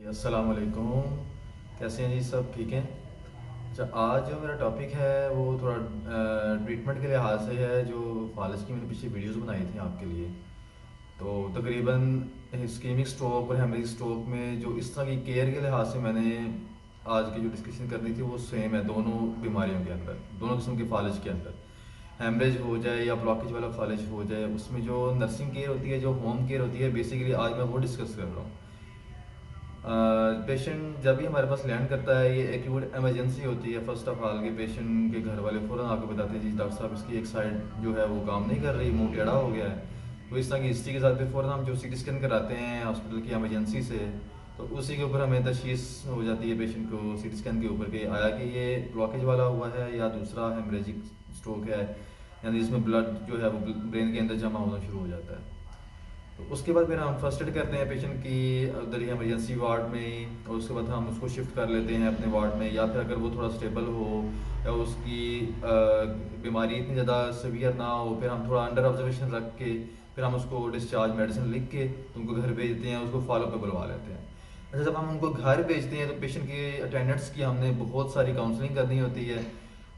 अस्सलाम वालेकुम। कैसे हैं जी? सब ठीक हैं? अच्छा, आज जो मेरा टॉपिक है वो थोड़ा ट्रीटमेंट के लिहाज से है। जो फालिज की मैंने पीछे वीडियोस बनाई थी आपके लिए, तो तकरीबन इस्केमिक स्ट्रोक और हेमरेज स्ट्रोक में जो इस तरह की केयर के लिहाज से मैंने आज की जो डिस्कशन करनी थी वो सेम है दोनों बीमारियों के अंदर, दोनों किस्म के फालिज के अंदर। हेमरेज हो जाए या ब्लॉकेज वाला फालिज हो जाए, उसमें जो नर्सिंग केयर होती है, जो होम केयर होती है, बेसिकली आज मैं वो डिस्कस कर रहा हूँ। पेशेंट जब भी हमारे पास लैंड करता है, ये एक्यूट इमरजेंसी होती है। फर्स्ट ऑफ ऑल के पेशेंट के घर वाले फ़ौरन आकर बताते हैं जी डॉक्टर साहब इसकी एक साइड जो है वो काम नहीं कर रही, मुंह टेढ़ा हो गया है। तो इस तरह की हिस्ट्री के साथ फिर फ़ौरन हम जो सीटी स्कैन कराते हैं हॉस्पिटल की इमरजेंसी से, तो उसी के ऊपर हमें तशखीस हो जाती है पेशेंट को सीटी स्कैन के ऊपर कि आया कि ये ब्लॉकेज वाला हुआ है या दूसरा हेमरेजिक स्ट्रोक है, यानी जिसमें ब्लड जो है वो ब्रेन के अंदर जमा होना शुरू हो जाता है। तो उसके बाद फिर हम फर्स्ट एड करते हैं पेशेंट की उधर ही इमरजेंसी वार्ड में ही, और उसके बाद हम उसको शिफ्ट कर लेते हैं अपने वार्ड में, या फिर अगर वो थोड़ा स्टेबल हो या उसकी बीमारी इतनी ज़्यादा सीवियर ना हो, फिर हम थोड़ा अंडर ऑब्जर्वेशन रख के फिर हम उसको डिस्चार्ज मेडिसिन लिख के तो उनको घर भेजते हैं, उसको फॉलो पे बुलवा लेते हैं। अच्छा, जब हम उनको घर भेजते हैं तो पेशेंट की अटेंडेंट्स की हमने बहुत सारी काउंसलिंग करनी होती है,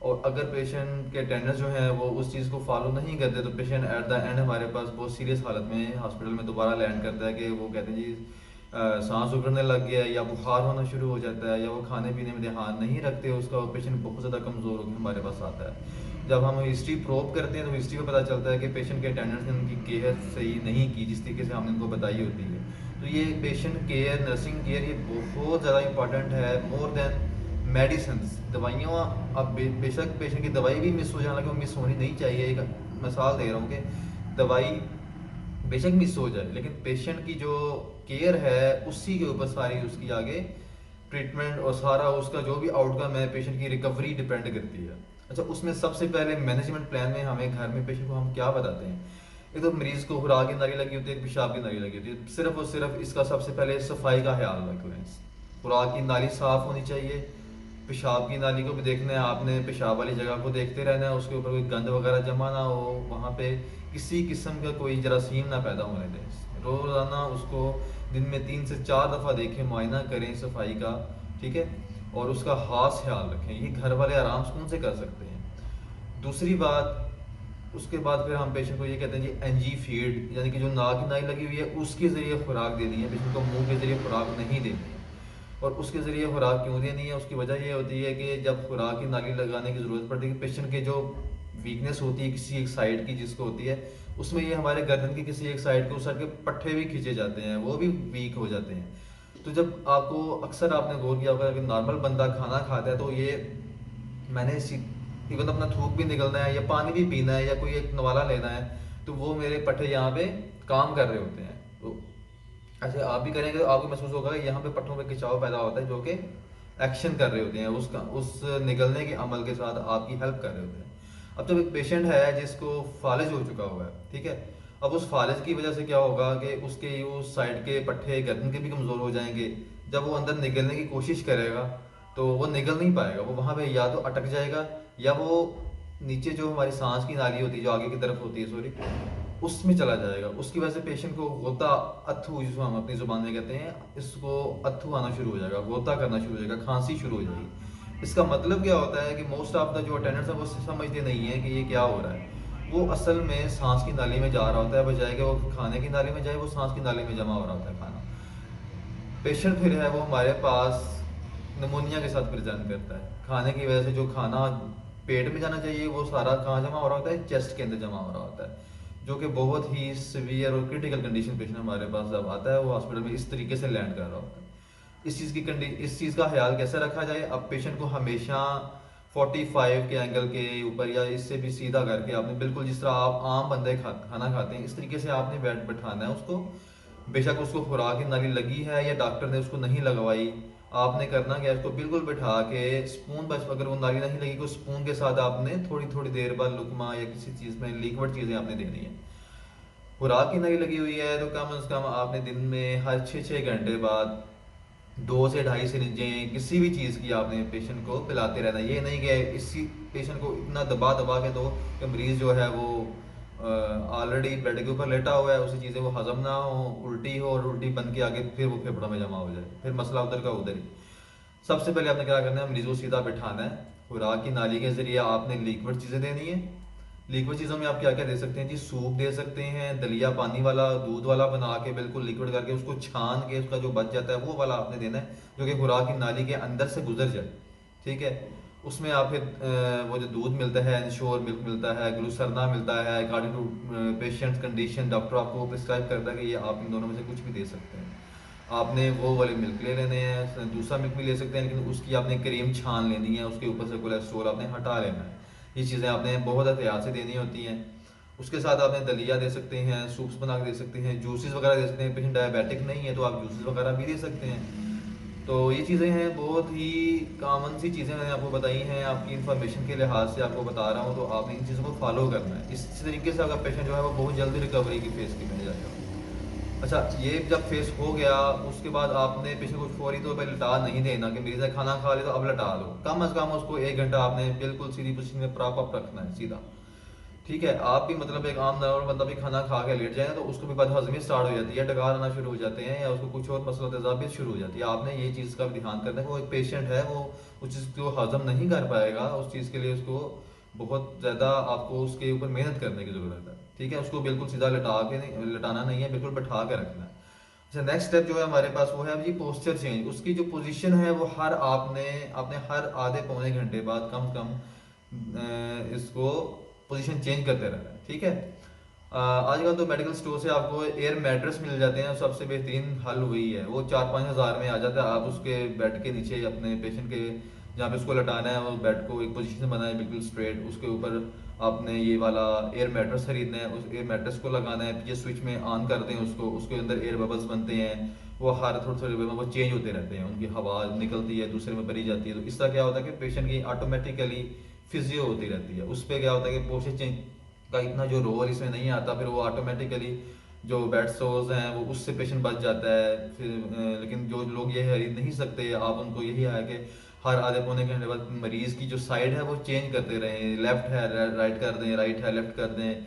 और अगर पेशेंट के अटेंडेंस जो है वो उस चीज़ को फॉलो नहीं करते तो पेशेंट एट द एंड हमारे पास बहुत सीरियस हालत में हॉस्पिटल में दोबारा लैंड करता है कि वो कहते हैं जी सांस उखड़ने लग गया है, या बुखार होना शुरू हो जाता है, या वो खाने पीने में ध्यान नहीं रखते, उसका पेशेंट बहुत ज़्यादा कमज़ोर होकर हमारे पास आता है। जब हम हिस्ट्री प्रोब करते हैं तो हिस्ट्री में पता चलता है कि पेशेंट के अटेंडेंस ने उनकी केयर सही नहीं की जिस तरीके से हमने उनको बताई होती है। तो ये पेशेंट केयर, नर्सिंग केयर, ये बहुत ज़्यादा इंपॉर्टेंट है, मोर देन मेडिसिन। दवाइयों, अब बेशक पेशेंट की दवाई भी मिस हो जाए, हालांकि वो मिस होनी नहीं चाहिए। एक मिसाल दे रहा हूँ कि दवाई बेशक मिस हो जाए, लेकिन पेशेंट की जो केयर है उसी के ऊपर सारी उसकी आगे ट्रीटमेंट और सारा उसका जो भी आउटकम है, पेशेंट की रिकवरी डिपेंड करती है। अच्छा, उसमें सबसे पहले मैनेजमेंट प्लान में हमें घर में पेशेंट को हम क्या बताते हैं? एक तो मरीज को खुराक की नाली लगी होती है, पेशाब की नाली लगी होती है, सिर्फ और सिर्फ इसका सबसे पहले सफाई का ख्याल रख लें। खुराक की नाली साफ होनी चाहिए। पेशाब की नाली को भी देखना है आपने, पेशाब वाली जगह को देखते रहना है, उसके ऊपर कोई गंद वगैरह जमा ना हो, वहाँ पे किसी किस्म का कोई जरासीम ना पैदा होने दें। रोज़ाना उसको दिन में 3 से 4 दफ़ा देखें, मुआयना करें सफाई का, ठीक है। और उसका खास ख्याल रखें, ये घर वाले आराम सुकून से कर सकते हैं। दूसरी बात, उसके बाद फिर हम पेशेंट को ये कहते हैं जी एनजी फीड, यानी कि जो नाक की नाली लगी हुई है उसके ज़रिए खुराक देनी है, पेशेंट को मुंह के ज़रिए खुराक नहीं देनी है। और उसके ज़रिए खुराक क्यों देनी है, उसकी वजह ये होती है कि जब खुराक की नाली लगाने की ज़रूरत पड़ती है कि पेशेंट के जो वीकनेस होती है किसी एक साइड की जिसको होती है, उसमें ये हमारे गर्दन की किसी एक साइड को, उस साइड के पट्टे भी खींचे जाते हैं, वो भी वीक हो जाते हैं। तो जब आपको अक्सर आपने गौर किया होगा कि नॉर्मल बंदा खाना खाता है तो ये मैंने इवन अपना थूक भी निकलना है या पानी भी पीना है या कोई एक नवाला लेना है, तो वो मेरे पट्टे यहाँ पे काम कर रहे होते हैं। तो ऐसे आप भी करेंगे तो आपको महसूस होगा कि यहाँ पे पट्टों पे खिंचाव पैदा होता है, जो कि एक्शन कर रहे होते हैं, उसका उस निकलने के अमल के साथ आपकी हेल्प कर रहे होते हैं। अब जब एक पेशेंट है जिसको फालिज हो चुका हुआ है, ठीक है, अब उस फालिज की वजह से क्या होगा कि उसके उस साइड के पट्टे गर्दन के भी कमज़ोर हो जाएंगे। जब वो अंदर निकलने की कोशिश करेगा तो वो निकल नहीं पाएगा, वो वहाँ पे या तो अटक जाएगा, या वो नीचे जो हमारी सांस की नाली होती है जो आगे की तरफ होती है, सॉरी, उसमें चला जाएगा। उसकी वजह से पेशेंट को गोता अथू, जिसको हम अपनी ज़ुबान में कहते हैं, इसको अथू आना शुरू हो जाएगा, गोता करना शुरू हो जाएगा, खांसी शुरू हो जाएगी। इसका मतलब क्या होता है कि मोस्ट ऑफ द जो अटेंडेंट्स हैं वो समझते नहीं है कि ये क्या हो रहा है। वो असल में सांस की नाली में जा रहा होता है, बजाय कि वो खाने की नाली में जाए, वो सांस की नाली में जमा हो रहा होता है खाना। पेशेंट फिर है वो हमारे पास नमोनिया के साथ प्रेजेंट करता है, खाने की वजह से जो खाना पेट में जाना चाहिए वो सारा कहाँ जमा हो रहा होता है, चेस्ट के अंदर जमा हो रहा होता है, जो कि बहुत ही सीवियर और क्रिटिकल कंडीशन पेशेंट हमारे पास जब आता है वो हॉस्पिटल में इस तरीके से लैंड कर रहा होता है। इस चीज़ का ख्याल कैसे रखा जाए? अब पेशेंट को हमेशा 45 के एंगल के ऊपर या इससे भी सीधा करके आपने, बिल्कुल जिस तरह आप आम बंदे खाना खाते हैं इस तरीके से आपने बैठ बैठाना है उसको। बेशक उसको खुराक की नाली लगी है या डॉक्टर ने उसको नहीं लगवाई, आपने करना क्या है, उसको बिल्कुल बैठा के स्पून, बस अगर वो नाली नहीं लगी तो स्पून के साथ आपने थोड़ी थोड़ी देर बाद लुकमा या किसी चीज़ में लिक्विड चीज़ें आपने देनी है। खुराक की नाली लगी हुई है तो कम से कम आपने दिन में हर 6-6 घंटे बाद 2 से 2.5 सिरिंजें किसी भी चीज़ की आपने पेशेंट को पिलाते रहना है। ये नहीं कि इसी पेशेंट को इतना दबा दबा के दो कि मरीज़ जो है वो ऑलरेडी बेड के ऊपर लेटा हुआ है, उसी चीज़ें वो हजम ना हो, उल्टी हो और उल्टी बन के आगे फिर वो फेफड़ों में जमा हो जाए, फिर मसला उधर का उधर ही। सबसे पहले आपने क्या करना है, मरीज को सीधा बिठाना है। खुराक की नाली के जरिए आपने लिक्विड चीज़ें देनी है। लिक्विड चीज़ों में आप क्या क्या दे सकते हैं जी, सूप दे सकते हैं, दलिया पानी वाला दूध वाला बना के बिल्कुल लिक्विड करके उसको छान के उसका जो बच जाता है वो वाला आपने देना है, जो कि खुराक की नाली के अंदर से गुजर जाए। ठीक है। उसमें आप फिर वो जो दूध मिलता है, इंश्योर मिल्क मिलता है, ग्लूसरना मिलता है, according to patient condition doctor आपको प्रिस्क्राइब करता है कि ये आप इन दोनों में से कुछ भी दे सकते हैं। आपने वो वाले मिल्क ले लेने हैं, दूसरा मिल्क भी ले सकते हैं, लेकिन उसकी आपने क्रीम छान लेनी है, उसके ऊपर से कोलेस्ट्रोल आपने हटा लेना है। ये चीज़ें आपने बहुत एहतियात से देनी होती हैं। उसके साथ आपने दलिया दे सकते हैं, सूप्स बना के दे सकते हैं, जूसेस वगैरह दे सकते हैं। पेशेंट डायबिटिक नहीं है तो आप जूसेस वगैरह भी दे सकते हैं। तो ये चीज़ें हैं, बहुत ही कॉमन सी चीज़ें मैंने आपको बताई हैं, आपकी इन्फॉर्मेशन के लिहाज से आपको बता रहा हूँ, तो आपने इन चीज़ों को फॉलो करना है। इस तरीके से अगर पेशेंट जो है वो बहुत जल्दी रिकवरी की फेज़ की में जाएगा। अच्छा, ये जब फेस हो गया उसके बाद आपने पेशेंट को फौरी तौर पर लिटा नहीं देना कि मरीज ने खाना खा लिया तो अब लिटा दो। कम अज़ कम उसको 1 घंटा आपने बिल्कुल सीधी पोजीशन में प्रॉप अप रखना है, सीधा। ठीक है। आप भी मतलब एक आम नॉर्मल बंदा भी खाना खा के लेट जाए ना तो उसको भी बदहजमी स्टार्ट हो जाती है, डकार आना शुरू हो जाते हैं, या उसको कुछ और मसला तेजाबियत शुरू हो जाती है। आपने ये चीज़ का भी ध्यान करना है कि वो एक पेशेंट है, वो उस चीज़ को हजम नहीं कर पाएगा, उस चीज़ के लिए उसको बहुत ज़्यादा आपको उसके ऊपर मेहनत करने की ज़रूरत है। ठीक है। उसको बिल्कुल सीधा लिटा के नहीं, लिटाना नहीं है, बिल्कुल बैठा के रखना है। अच्छा, नेक्स्ट स्टेप जो है हमारे पास वो है जी पोस्चर चेंज। उसकी जो पोजीशन है वो हर आपने आपने हर आधे पौने घंटे बाद कम से कम इसको पोजीशन चेंज करते रहना है। ठीक है। आजकल तो मेडिकल स्टोर से आपको एयर मैट्रेस मिल जाते हैं, सबसे बेहतरीन हल वही है। वो 4-5 हज़ार में आ जाता है। आप उसके बेड के नीचे अपने पेशेंट के जहाँ पे उसको लटाना है, वो बेड को एक पोजीशन बनाए बिल्कुल स्ट्रेट, उसके ऊपर आपने ये वाला एयर मैट्रेस खरीदना है, उस एयर मैट्रेस को लगाना है, ये स्विच में ऑन कर दें उसको, उसके अंदर एयर बबल्स बनते हैं, वो हर थोड़े थोड़े में वो चेंज होते रहते हैं, उनकी हवा निकलती है दूसरे में भरी जाती है। तो इसका क्या होता है कि पेशेंट की ऑटोमेटिकली फिजियो होती रहती है। उस पर क्या होता है कि पोस्चर चेंज का इतना जो रोल इसमें नहीं आता, फिर वो ऑटोमेटिकली जो बेड सोर्स हैं वो उससे पेशेंट बच जाता है। फिर लेकिन जो लोग ये खरीद नहीं सकते, आप उनको यही है कि हर आधे पौने घंटे बाद मरीज की जो साइड है वो चेंज करते रहें, लेफ्ट है राइट कर दें, राइट है लेफ्ट कर दें,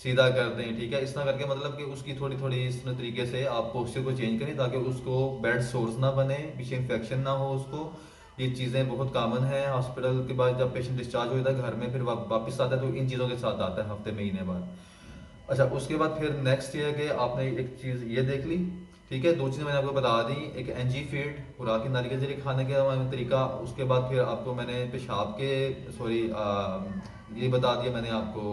सीधा कर दें। ठीक है। इस तरह करके मतलब कि उसकी थोड़ी थोड़ी इस तरीके से आप पोस्चर को चेंज करें ताकि उसको बेड सोर्स ना बने, पीछे इन्फेक्शन ना हो उसको। ये चीज़ें बहुत कॉमन है। हॉस्पिटल के बाद जब पेशेंट डिस्चार्ज हो जाता है घर में, फिर वापस आता है तो इन चीज़ों के साथ आता है हफ्ते महीने बाद। अच्छा, उसके बाद फिर नेक्स्ट ये है कि आपने एक चीज़ ये देख ली। ठीक है। दो चीज़ें मैंने आपको बता दी, एक एनजी फीड खुराक की नाली के जरिए खाने का तरीका, उसके बाद फिर आपको मैंने पेशाब के सॉरी ये बता दिया मैंने आपको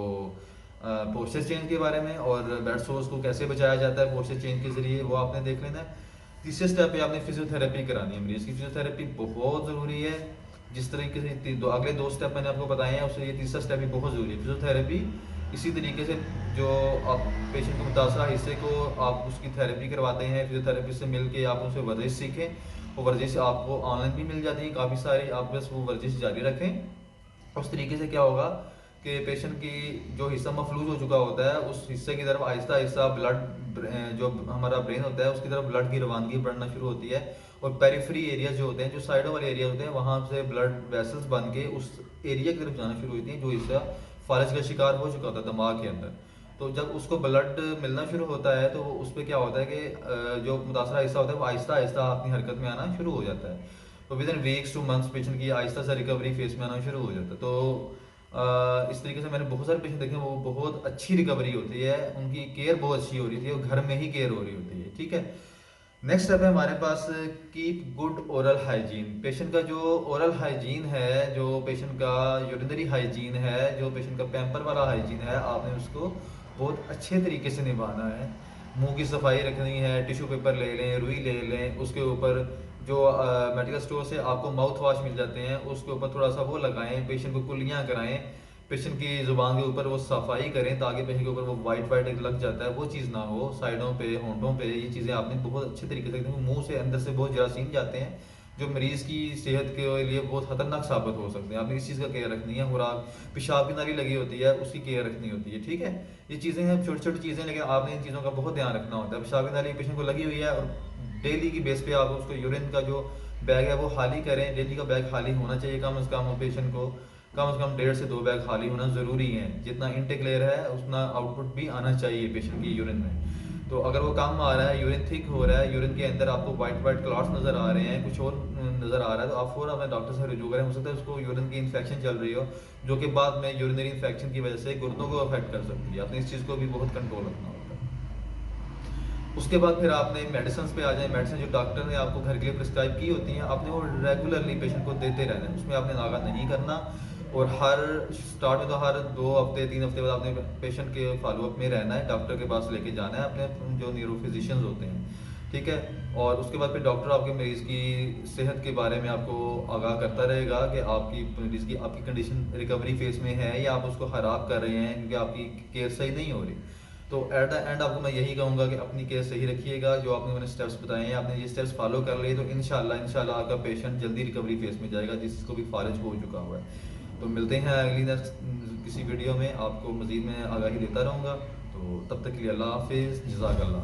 पोस्चर चेंज के बारे में, और बेड सोर्स को कैसे बचाया जाता है पोस्चर चेंज के जरिए, वो आपने देख लेना है। तीसरे स्टेप पे आपने फिजियोथेरेपी करानी है। मरीज की फिजियोथेरेपी बहुत ज़रूरी है। जिस तरीके से अगले दो स्टेप मैंने आपको बताए हैं, उससे ये तीसरा स्टेप भी बहुत ज़रूरी है, फिजियोथेरेपी। इसी तरीके से जो आप पेशेंट के मुतासरा हिस्से को आप उसकी थेरेपी करवाते हैं, फिजियोथेरेपिस्ट से मिल के आप उनसे वर्जिश सीखें। वो वर्जिश आपको ऑनलाइन भी मिल जाती है काफ़ी सारी, आप बस वो वर्जिश जारी रखें। उस तरीके से क्या होगा कि पेशेंट की जो हिस्सा मफलूज हो चुका होता है उस हिस्से की तरफ आहिस्ता आहिस्ता ब्लड, जो हमारा ब्रेन होता है उसकी तरफ ब्लड की रवानगी बढ़ना शुरू होती है। और पेरिफेरी एरिया जो होते हैं, जो साइडों वाले एरिया होते हैं, वहाँ से ब्लड वेसल्स बन के उस एरिया की तरफ जाना शुरू होती हैं जो हिस्सा फालज का शिकार हो चुका होता है दिमाग के अंदर। तो जब उसको ब्लड मिलना शुरू होता है तो उस पर क्या होता है कि जो मुतासरा हिस्सा होता है वो आहिस्ता आहिस्ता अपनी हरकत में आना शुरू हो जाता है। तो with in weeks two months patient की आहिस्ता से रिकवरी फेज में आना शुरू हो जाता है। तो इस तरीके से मैंने बहुत सारे पेशेंट देखे, वो बहुत अच्छी रिकवरी होती है, उनकी केयर बहुत अच्छी हो रही थी और घर में ही केयर हो रही होती है। ठीक है। नेक्स्ट स्टेप है हमारे पास keep good oral hygiene. Patient का जो ओरल हाइजीन है, जो पेशेंट का यूरिनरी हाइजीन है, जो पेशेंट का पैम्पर वाला हाइजीन है, आपने उसको बहुत अच्छे तरीके से निभाना है। मुंह की सफाई रखनी है, टिश्यू पेपर ले लें, रुई ले लें, उसके ऊपर जो मेडिकल स्टोर से आपको माउथ वॉश मिल जाते हैं उसके ऊपर थोड़ा सा वो लगाएं, पेशेंट को कुल्लियाँ कराएं, पेशेंट की ज़ुबान के ऊपर वो सफाई करें ताकि पेशेंट के ऊपर वो वाइट वाइट एक लग जाता है वो चीज़ ना हो। साइडों पे, होंठों पे ये चीज़ें आपने बहुत अच्छे तरीके से, क्योंकि मुंह से अंदर से बहुत जरासीम जाते हैं जो मरीज़ की सेहत के लिए बहुत खतरनाक साबित हो सकते हैं। आपने इस चीज़ का केयर रखनी है। खुराक पेशाब की नाली लगी होती है उसकी केयर रखनी होती है। ठीक है। ये चीज़ें हैं छोटी छोटी चीज़ें, लेकिन आपने इन चीज़ों का बहुत ध्यान रखना होता है। पेशाब की नाली पेशेंट को लगी हुई है और डेली की बेस पे आप उसको यूरिन का जो बैग है वो खाली करें। डेली का बैग खाली होना चाहिए कम से कम पेशेंट को। कम से कम 1.5 से 2 बैग खाली होना ज़रूरी है। जितना इनटेक ले रहा है उतना आउटपुट भी आना चाहिए पेशेंट की यूरिन में। तो अगर वो कम आ रहा है, यूरिन थिक हो रहा है, यूरिन के अंदर आपको वाइट वाइट क्लॉट्स नज़र आ रहे हैं, कुछ और नज़र आ रहा है, तो आप फ़ौरन अपने डॉक्टर से रुजू करें। हो सकता है उसको यूरिन की इन्फेक्शन चल रही हो, जो कि बाद में यूरिनरी इन्फेक्शन की वजह से गुर्दों को अफेक्ट कर सकती है। आपने इस चीज़ को भी बहुत कंट्रोल रखना होगा। उसके बाद फिर आपने मेडिसिन पे आ जाए। मेडिसिन जो डॉक्टर ने आपको घर के लिए प्रिस्क्राइब की होती हैं, आपने वो रेगुलरली पेशेंट को देते रहना है, उसमें आपने नागा नहीं करना। और हर स्टार्ट में तो हर 2 हफ्ते 3 हफ्ते बाद आपने पेशेंट के फॉलोअप में रहना है, डॉक्टर के पास लेके जाना है अपने जो न्यूरो फिजिशियंस होते हैं, ठीक है। और उसके बाद फिर डॉक्टर आपके मरीज़ की सेहत के बारे में आपको आगाह करता रहेगा कि आपकी मरीज़ की आपकी कंडीशन रिकवरी फेज में है या आप उसको ख़राब कर रहे हैं क्योंकि आपकी केयर सही नहीं हो रही। तो एट द एंड आपको मैं यही कहूँगा कि अपनी केयर सही रखिएगा। जो आपने मैंने स्टेप्स बताए हैं, आपने ये स्टेप्स फॉलो कर लिए, तो इंशाल्लाह आपका पेशेंट जल्दी रिकवरी फेज में जाएगा जिसको भी फालिज हो चुका हुआ है। तो मिलते हैं अगली नेक्स्ट किसी वीडियो में, आपको मज़ीद में आगाही देता रहूँगा। तो तब तक के लिए अल्लाह हाफिज़, जज़ाकल्लाह।